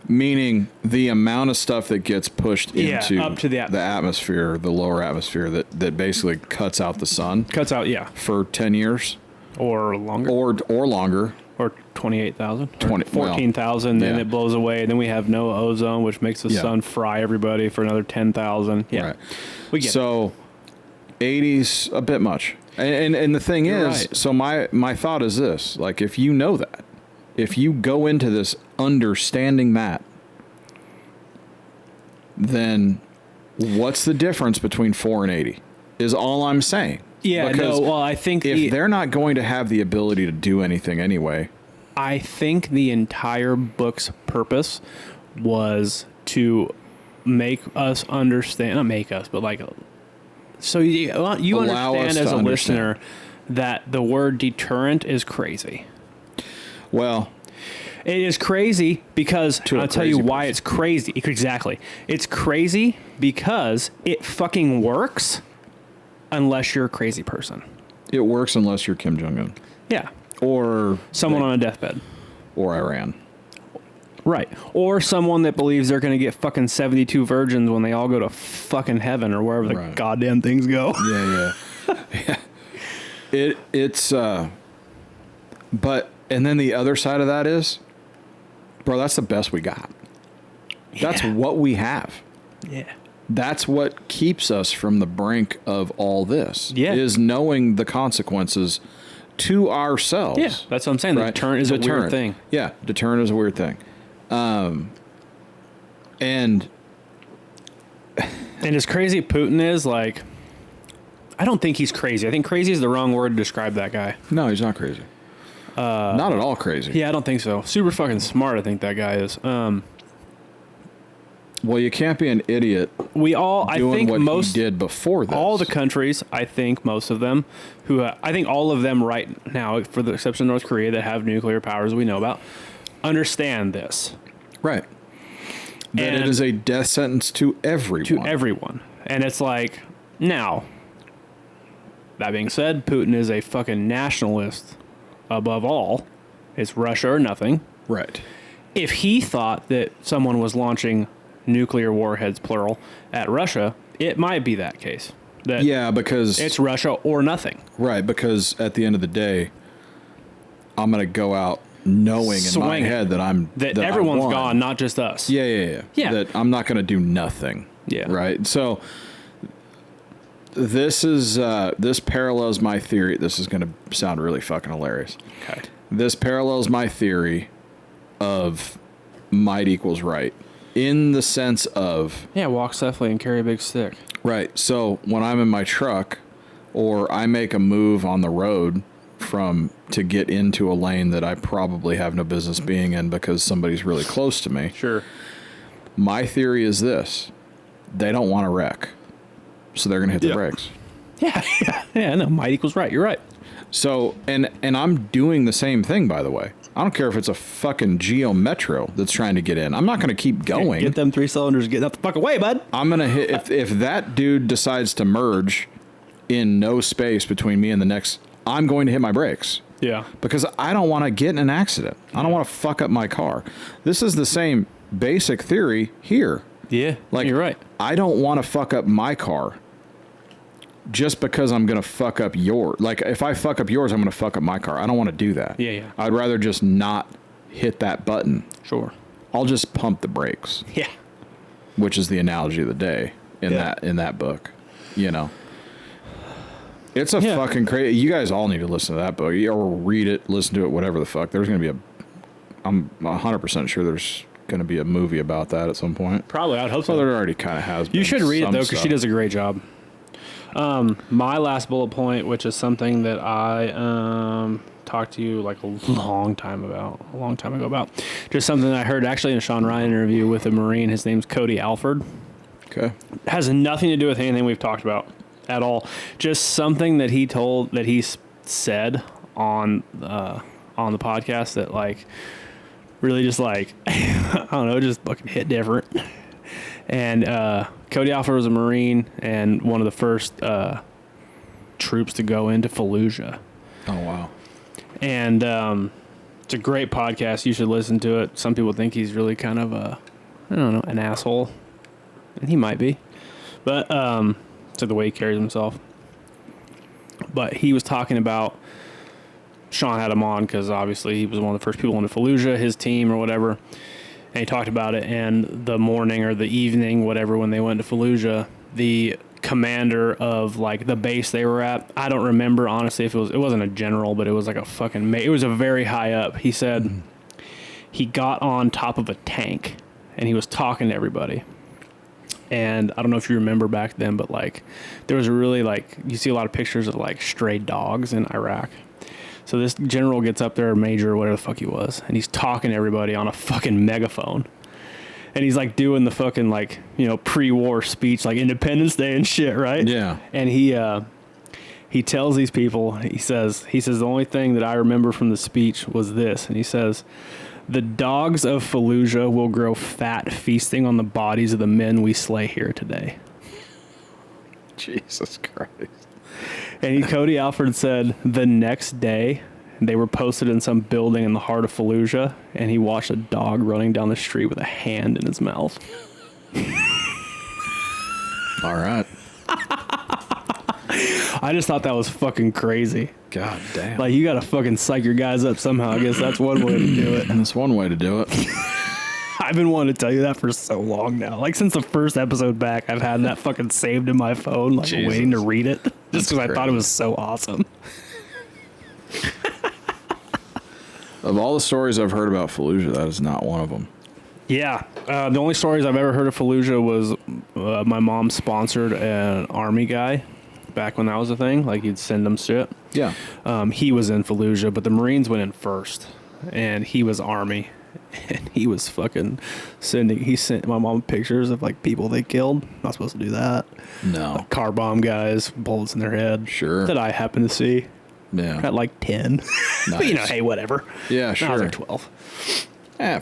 Meaning the amount of stuff that gets pushed into up to the atmosphere, the lower atmosphere, that basically cuts out the sun Cuts out. Yeah. for 10 years Or longer. or longer. Or 28,000. well, 14,000. Then yeah. it blows away. And then we have no ozone, which makes the sun fry everybody for another 10,000. Yeah. Right. We get it. So 80's a bit much. And the thing You're is, right. so my thought is this, like, if you know that, if you go into this understanding that, then what's the difference between 4 and 80 is all I'm saying. Yeah, Because no, well, I think if they're not going to have the ability to do anything anyway, I think the entire book's purpose was to make us understand, not make us, but like, so you Allow us understand to as a understand. listener that the word deterrent is crazy. Well, It is crazy because To a I'll tell you crazy why person. it's crazy. Exactly. It's crazy because it fucking works unless you're a crazy person. it works unless you're Kim Jong-un Yeah. or Someone on a deathbed. or Iran. Right. Or someone that believes they're going to get fucking 72 virgins when they all go to fucking heaven or wherever the Right. goddamn things go. Yeah. It's but and then the other side of that is, bro, that's the best we got. That's Yeah. what we have. Yeah. That's what keeps us from the brink of all this. Yeah. Is knowing the consequences to ourselves. Yeah. That's what I'm saying. The Right? deterrent is a weird Deterrent. thing. Yeah, deterrent is a weird thing. And And as crazy Putin is, like, I don't think he's crazy. I think crazy is the wrong word to describe that guy. no, he's not crazy. Not at all crazy. Yeah, I don't think so. Super fucking smart, I think that guy is. Well, you can't be an idiot We all, I doing think what most, he did before this. all the countries, I think most of them, who, I think all of them right now, for the exception of North Korea that have nuclear powers we know about, understand this. Right. That it And- is a death sentence to everyone. To everyone. And it's like, now, that being said, Putin is a fucking nationalist above all. It's Russia or nothing. Right. If he thought that someone was launching nuclear warheads, plural, at Russia, it might be that case. That Yeah, because it's Russia or nothing. right, because at the end of the day, I'm gonna go out knowing in my Swing it. head that That I everyone's won. gone, not just us. Yeah. Yeah. That I'm not gonna do nothing. Yeah. Right. So this is this parallels my theory. This is gonna sound really fucking hilarious. Okay. This parallels my theory of might equals right. In the sense of Yeah, walk safely and carry a big stick. right. So when I'm in my truck or I make a move on the road to get into a lane that I probably have no business being in because somebody's really close to me. Sure. My theory is this. They don't want to wreck. So they're going to hit the Yeah. brakes. Yeah, no, might equals right. You're right. So, and I'm doing the same thing, by the way. I don't care if it's a fucking Geo Metro that's trying to get in. I'm not going to keep going. Get them 3 cylinders, get out the fuck away, bud. I'm going to hit, if that dude decides to merge in no space between me and the next, I'm going to hit my brakes. Yeah. Because I don't want to get in an accident. I don't want to fuck up my car. This is the same basic theory here. Yeah. Like, you're right. I don't want to fuck up my car just because I'm going to fuck up yours. Like, if I fuck up yours, I'm going to fuck up my car. I don't want to do that. Yeah. I'd rather just not hit that button. Sure. I'll just pump the brakes, Yeah. which is the analogy of the day in Yeah. that book. You know, it's a Yeah. fucking crazy. You guys all need to listen to that book or read it, listen to it, whatever the fuck. There's going to be I'm 100% sure there's going to be a movie about that at some point. Probably. I'd hope Well, so. there already kind of has been. You should read it, some though, because she stuff. does a great job. My last bullet point, which is something that I talked to you like a long time ago about, just something that I heard actually in a Sean Ryan interview with a Marine. His name's Cody Alford. Okay. Has nothing to do with anything we've talked about at all. Just something that he said on the podcast that like really just like I don't know, just fucking hit different. And Cody Alford was a Marine and one of the first troops to go into Fallujah. Oh, wow. And it's a great podcast. You should listen to it. Some people think he's really kind of an asshole. And he might be. But to the way he carries himself. But he was talking about, Sean had him on because obviously he was one of the first people into Fallujah, his team or whatever. And he talked about it, and the morning or the evening, whatever, when they went to Fallujah, the commander of like the base they were at, I don't remember honestly if it wasn't a general, but it was like a fucking it was a very high up. He said he got on top of a tank and he was talking to everybody. And I don't know if you remember back then, but like there was a really like you see a lot of pictures of like stray dogs in Iraq. So this general gets up there, major, whatever the fuck he was, and he's talking to everybody on a fucking megaphone. and he's like doing the fucking like, you know, pre-war speech, like Independence Day and shit, right? Yeah. And he tells these people, he says the only thing that I remember from the speech was this, and he says, "The dogs of Fallujah will grow fat feasting on the bodies of the men we slay here today." Jesus Christ. And Cody Alford said the next day they were posted in some building in the heart of Fallujah, and he watched a dog running down the street with a hand in his mouth. All right. I just thought that was fucking crazy. God damn. Like, you gotta fucking psych your guys up somehow. I guess that's one way to do it. And that's one way to do it. I've been wanting to tell you that for so long now. Like, since the first episode back, I've had that fucking saved in my phone, like, Jesus. waiting to read it. Just because I thought it crazy. was so awesome. Of all the stories I've heard about Fallujah, that is not one of them. Yeah. The only stories I've ever heard of Fallujah was my mom sponsored an army guy back when that was a thing. Like, you'd send them shit. Yeah. He was in Fallujah, but the Marines went in first, and he was army. And he was fucking he sent my mom pictures of like people they killed. Not supposed to do that. No. Like car bomb guys, bullets in their head. Sure. That I happened to see Yeah. at like 10. But, you know, hey, whatever. Yeah, I was sure. like 12.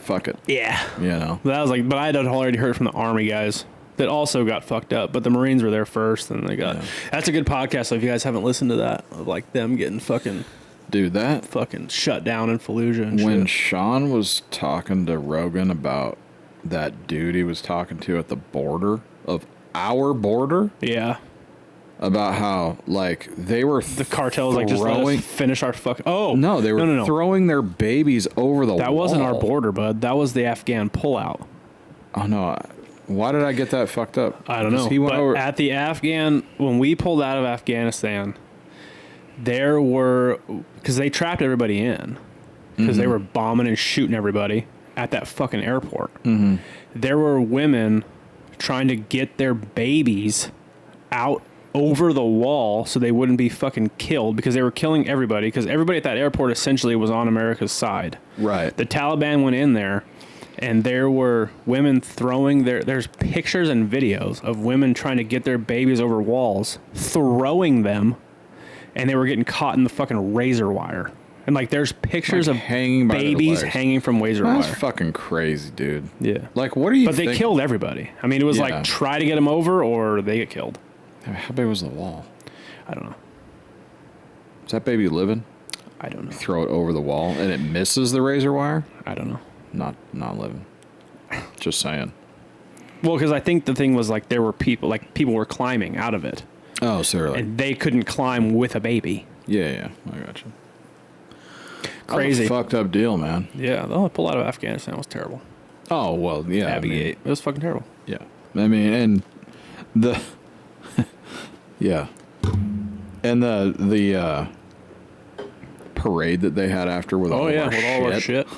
Fuck it. Yeah. You know. But I was like, but I had already heard from the army guys that also got fucked up. But the Marines were there first, and they got. Yeah. That's a good podcast. So if you guys haven't listened to that, of like them getting fucking. Dude, that fucking shut down in Fallujah and when shit. Sean was talking to Rogan about that dude he was talking to at the border of our border. Yeah. About how, like, they were the cartels like just let us finish our fuck. Oh no, they were no. throwing their babies over the wall. That wasn't our border, bud. That was the Afghan pullout. Oh no, why did I get that fucked up? I don't know. He went over at the Afghan when we pulled out of Afghanistan. There were, because they trapped everybody in, because they were bombing and shooting everybody at that fucking airport. Mm-hmm. There were women trying to get their babies out over the wall so they wouldn't be fucking killed, because they were killing everybody, because everybody at that airport essentially was on America's side. Right. The Taliban went in there, and there were women throwing there's pictures and videos of women trying to get their babies over walls, throwing them, and they were getting caught in the fucking razor wire. And like, there's pictures like of hanging by babies hanging from razor That's wire. fucking crazy, dude. Yeah. Like, what are you? But they killed everybody. I mean, it was like, try to get them over or they get killed. How big was the wall? I don't know. Is that baby living? I don't know. You throw it over the wall and it misses the razor wire? I don't know. Not living. Just saying. Well, because I think the thing was like, there were people were climbing out of it. Oh, so like, and they couldn't climb with a baby. Yeah, I got you. Crazy. Fucked up deal, man. Yeah, the pull out of Afghanistan was terrible. Oh, well, yeah. Navigate. It was fucking terrible. Yeah. I mean, and the... yeah. And the parade that they had after with all our shit.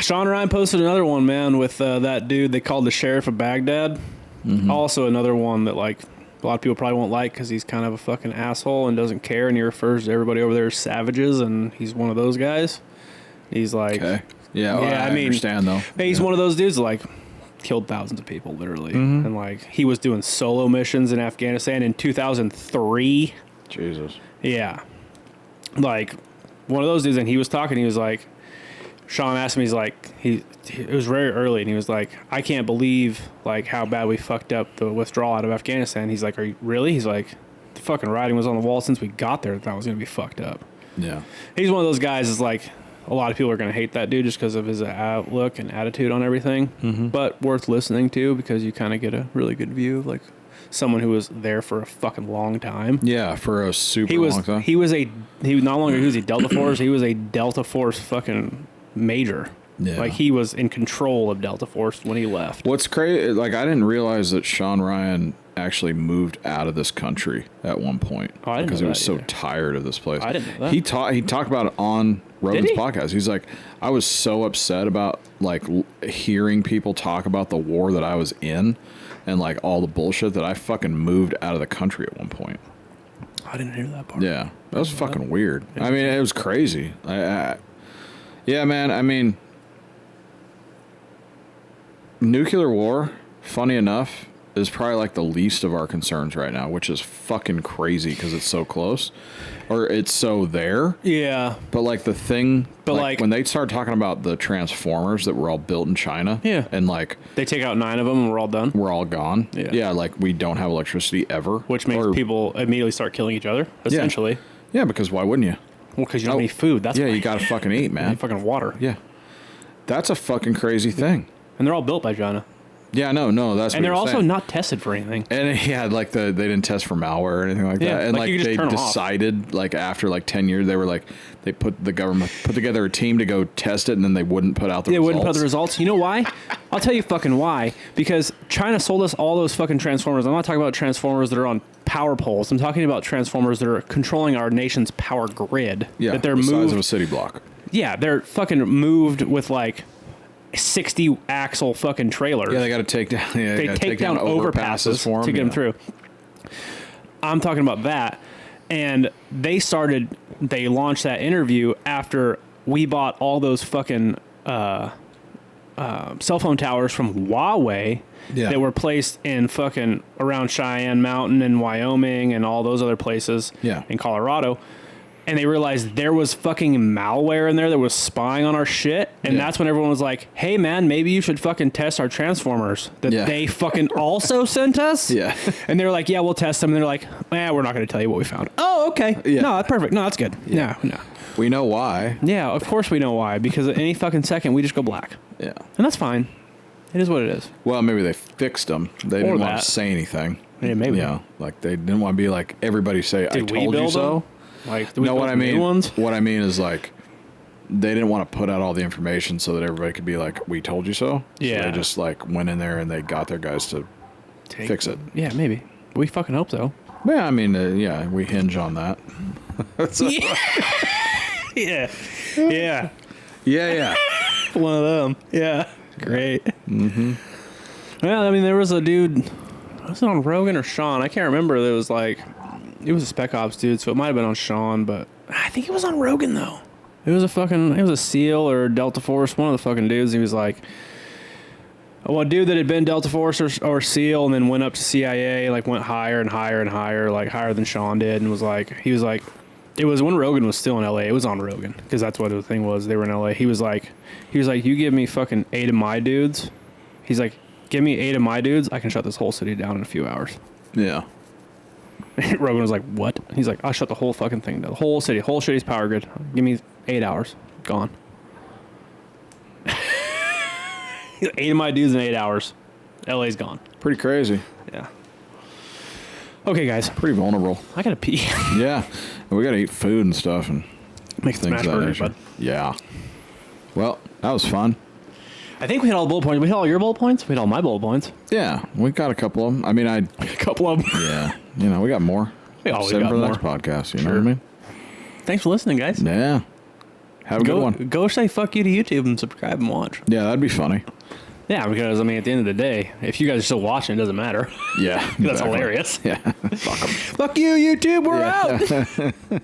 Sean Ryan posted another one, man, with that dude they called the Sheriff of Baghdad. Mm-hmm. Also another one that, like, a lot of people probably won't like because he's kind of a fucking asshole and doesn't care, and he refers to everybody over there as savages, and he's one of those guys. He's like... Okay. Yeah, well, I mean, understand, though. He's one of those dudes that, like, killed thousands of people, literally. Mm-hmm. And, like, he was doing solo missions in Afghanistan in 2003. Jesus. Yeah. Like, one of those dudes, and he was talking, he was like... Sean asked him, he's like, it was very early, and he was like, I can't believe, like, how bad we fucked up the withdrawal out of Afghanistan. He's like, are you really? He's like, the fucking writing was on the wall since we got there that was going to be fucked up. Yeah. He's one of those guys is like, a lot of people are going to hate that dude just because of his outlook and attitude on everything, but worth listening to because you kind of get a really good view of, like, someone who was there for a fucking long time. Yeah, for a long time. He was a Delta Force, he was a Delta Force fucking major. Yeah. Like, he was in control of Delta Force when he left. What's crazy, like, I didn't realize that Sean Ryan actually moved out of this country at one point because he was so tired of this place. I didn't know that. He talked about it on Rogan's podcast. He's like, I was so upset about, like, hearing people talk about the war that I was in and, like, all the bullshit that I fucking moved out of the country at one point. I didn't hear that part. Yeah, that was fucking weird. I mean, it was crazy. Yeah, man, I mean, nuclear war, funny enough, is probably like the least of our concerns right now, which is fucking crazy because it's so close, or it's so there. Yeah. But like the thing, but like when they start talking about the transformers that were all built in China, yeah, and like they take out 9 of them and we're all done. We're all gone. Yeah. Yeah, like we don't have electricity ever, which makes people immediately start killing each other. Essentially. Yeah, because why wouldn't you? Well, because you don't need food. That's you gotta fucking eat, man. You need fucking water. Yeah, that's a fucking crazy thing. And they're all built by China. Yeah, no, that's. And what they're also saying. not tested for anything. And yeah, like they didn't test for malware or anything like that. And like they decided, like after like 10 years, they were like the government put together a team to go test it, and then they wouldn't put out the results. They wouldn't put the results. You know why? I'll tell you fucking why. Because China sold us all those fucking transformers. I'm not talking about transformers that are on power poles. I'm talking about transformers that are controlling our nation's power grid. Yeah, that they're the moved, size of a city block. Yeah, they're fucking moved with like 60 axle fucking trailers. Yeah, they got to take down. Yeah, they take down overpasses for them, to get them through. I'm talking about that, and they launched that interview after we bought all those fucking cell phone towers from Huawei that were placed in fucking around Cheyenne Mountain and Wyoming and all those other places in Colorado. And they realized there was fucking malware in there that was spying on our shit. And that's when everyone was like, hey, man, maybe you should fucking test our transformers that they fucking also sent us. Yeah. And they were like, yeah, we'll test them. And they're like, we're not going to tell you what we found. Oh, okay. Yeah. No, that's perfect. No, that's good. Yeah. No. We know why. Yeah, of course we know why. Because at any fucking second, we just go black. Yeah. And that's fine. It is what it is. Well, maybe they fixed them. They didn't want to say anything. Yeah, maybe. Yeah. Like they didn't want to be like, everybody say, I told you so. Like, no, what I mean, what I mean is like, they didn't want to put out all the information so that everybody could be like, we told you so. Yeah. So they just like went in there and they got their guys to fix it. Yeah, maybe. We fucking hope so. Yeah, I mean, we hinge on that. Yeah. Yeah. Yeah. One of them. Yeah. Great. Mm-hmm. Well, I mean, there was a dude, was it on Rogan or Sean? I can't remember. There was like, it was a Spec Ops dude, so it might have been on Sean, but I think it was on Rogan, though. It was a SEAL or Delta Force, one of the fucking dudes. He was like, a dude that had been Delta Force or SEAL and then went up to CIA, like went higher and higher and higher, like higher than Sean did, and he was like, it was when Rogan was still in LA. It was on Rogan, because that's what the thing was. They were in LA. He was like, you give me fucking 8 of my dudes. He's like, give me 8 of my dudes, I can shut this whole city down in a few hours. Yeah. Rogan was like, what? He's like, I'll shut the whole fucking thing down. The whole city's power grid. Give me 8 hours. Gone. 8 of my dudes in 8 hours. LA's gone. Pretty crazy. Yeah. Okay, guys. Pretty vulnerable. I gotta pee. Yeah. We gotta eat food and stuff and make smash burgers, bud. Yeah. Well, that was fun. I think we hit all the bullet points. We hit all your bullet points? We hit all my bullet points. Yeah, we got a couple of them. I mean, a couple of them. Yeah. We got more. We always got for the more. Next podcast, you know what I mean? Thanks for listening, guys. Yeah. Have a good one. Go say fuck you to YouTube and subscribe and watch. Yeah, that'd be funny. Yeah, because, I mean, at the end of the day, if you guys are still watching, it doesn't matter. Yeah. That's hilarious. Yeah. Fuck them. Fuck you, YouTube. We're out.